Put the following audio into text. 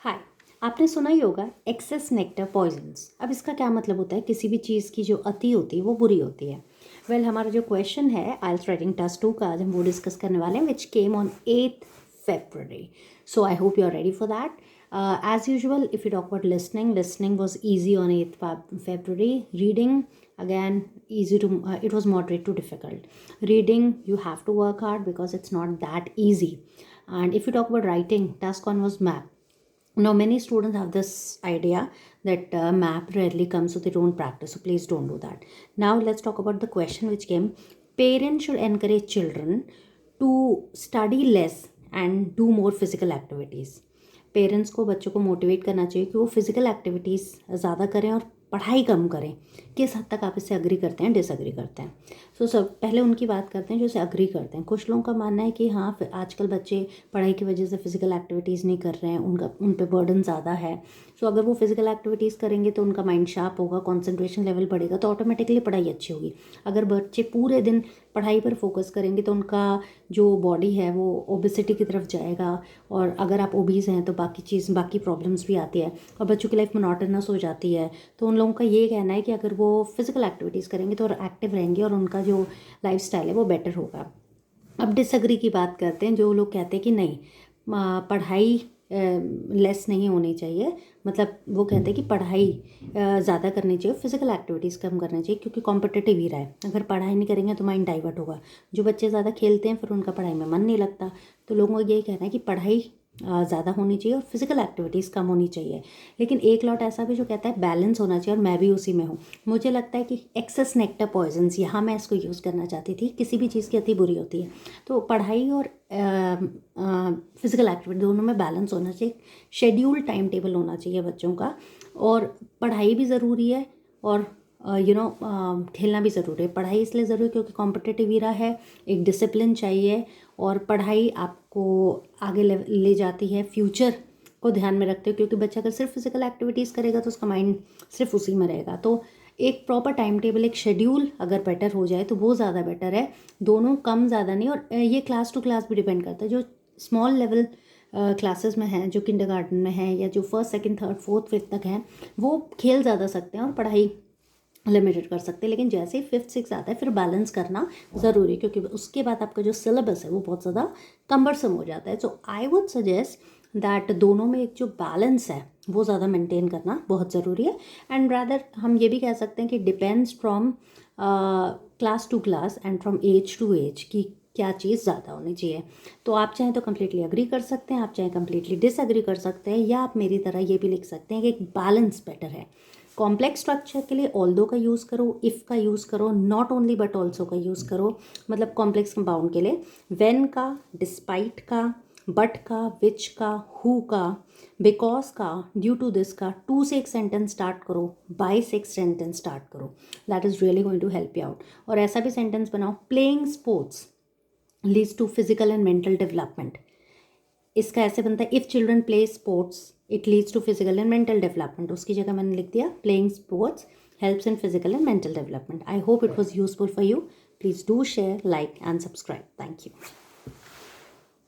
हाय। आपने सुना ही होगा एक्सेस नेक्टर पॉइजन्स। अब इसका क्या मतलब होता है? किसी भी चीज़ की जो अति होती है वो बुरी होती है। वेल हमारा जो क्वेश्चन है आइल्स राइटिंग टेस्ट 2 का आज हम वो डिस्कस करने वाले हैं which came on 8th February. So I hope you're ready for that. As usual, if you talk about listening was easy on 8th February. Reading, again, easy to, it was moderate to difficult. Reading, you have to work hard because it's not that easy. And if you talk about writing, task 1 was map. Now many students have this idea that map rarely comes, so they don't practice, so please don't do that. Now let's talk about the question which came. Parents should encourage children to study less and do more physical activities. Parents को बच्चों को motivate करना चाहिए कि वो physical activities ज़्यादा करें और पढ़ाई कम करें। किस हद तक आप इससे अग्री करते हैं, डिसअग्री करते हैं? सब पहले उनकी बात करते हैं जो इसे अग्री करते हैं। कुछ लोगों का मानना है कि हाँ आजकल बच्चे पढ़ाई की वजह से फिजिकल एक्टिविटीज़ नहीं कर रहे हैं, उन पे बर्डन ज़्यादा है। अगर वो फिजिकल एक्टिविटीज़ करेंगे तो उनका माइंड शार्प होगा, कॉन्सेंट्रेशन लेवल बढ़ेगा, तो ऑटोमेटिकली पढ़ाई अच्छी होगी। अगर बच्चे पूरे दिन पढ़ाई पर फोकस करेंगे तो उनका जो बॉडी है वो ओबेसिटी की तरफ जाएगा, और अगर आप ओबीज हैं तो बाकी प्रॉब्लम्स भी आती है और बच्चों की लाइफ मोनोटोनस हो जाती है। तो उन लोगों का ये कहना है कि अगर वो फिजिकल एक्टिविटीज़ करेंगे तो एक्टिव रहेंगे और उनका जो लाइफस्टाइल है वो बेटर होगा। अब डिसएग्री की बात करते हैं। जो लोग कहते हैं कि नहीं पढ़ाई लेस नहीं होनी चाहिए, मतलब वो कहते हैं कि पढ़ाई ज़्यादा करनी चाहिए, फिजिकल एक्टिविटीज़ कम करनी चाहिए क्योंकि कॉम्पिटिटिव ही रहा है। अगर पढ़ाई नहीं करेंगे तो माइंड डाइवर्ट होगा। जो बच्चे ज़्यादा खेलते हैं फिर उनका पढ़ाई में मन नहीं लगता। तो लोगों को यही कहना है कि पढ़ाई ज़्यादा होनी चाहिए और फिजिकल एक्टिविटीज़ कम होनी चाहिए। लेकिन एक लॉट ऐसा भी जो कहता है बैलेंस होना चाहिए, और मैं भी उसी में हूँ। मुझे लगता है कि एक्सेस नेक्टर पॉइजन्स, यहाँ मैं इसको यूज़ करना चाहती थी। किसी भी चीज़ की अति बुरी होती है, तो पढ़ाई और फिजिकल एक्टिविटी दोनों में बैलेंस होना चाहिए। शेड्यूल टाइम टेबल होना चाहिए बच्चों का, और पढ़ाई भी ज़रूरी है और खेलना भी ज़रूरी है। पढ़ाई इसलिए ज़रूरी है क्योंकि कॉम्पिटिटिव इरा है, एक डिसिप्लिन चाहिए, और पढ़ाई आपको आगे ले जाती है फ्यूचर को ध्यान में रखते हो, क्योंकि बच्चा अगर सिर्फ फिजिकल एक्टिविटीज़ करेगा तो उसका माइंड सिर्फ उसी में रहेगा। तो एक प्रॉपर टाइम टेबल, एक शेड्यूल अगर बेटर हो जाए तो वो ज़्यादा बेटर है। दोनों कम ज़्यादा नहीं, और ये क्लास टू क्लास भी डिपेंड करता है। जो स्मॉल लेवल क्लासेस में हैं, जो किंडरगार्टन में हैं, या जो first second third fourth fifth तक हैं, वो खेल ज़्यादा सकते हैं और पढ़ाई लिमिटेड कर सकते हैं। लेकिन जैसे ही 5th 6th आता है फिर बैलेंस करना ज़रूरी है, क्योंकि उसके बाद आपका जो सिलेबस है वो बहुत ज़्यादा कम्बरसम हो जाता है। सो आई वुड सजेस्ट दैट दोनों में एक जो बैलेंस है वो ज़्यादा मेंटेन करना बहुत ज़रूरी है। एंड रादर हम ये भी कह सकते हैं कि depends from class to class and from age to age की क्या चीज़ ज़्यादा होनी चाहिए। तो आप चाहें तो कम्प्लीटली अग्री कर सकते हैं, आप चाहें कम्प्लीटली डिसअग्री कर सकते हैं, या आप मेरी तरह ये भी लिख सकते हैं कि एक बैलेंस बेटर है। कॉम्प्लेक्स स्ट्रक्चर के लिए ऑल्दो का यूज़ करो, इफ़ का यूज़ करो, नॉट ओनली बट ऑल्सो का यूज़ करो। मतलब कॉम्प्लेक्स कंपाउंड के लिए व्हेन का, डिस्पाइट का, बट का, विच का, हु का, बिकॉज का, ड्यू टू दिस का, टू से एक सेंटेंस स्टार्ट करो, बाय से एक सेंटेंस स्टार्ट करो। That is really going to help you out. और ऐसा भी सेंटेंस बनाओ, playing sports leads to physical and mental development. इसका ऐसे बनता है, if children play sports it leads to physical and mental development. उसकी जगह मैंने लिख दिया playing sports helps in physical and mental development. I hope it was useful for you. Please do share, like and subscribe. Thank you.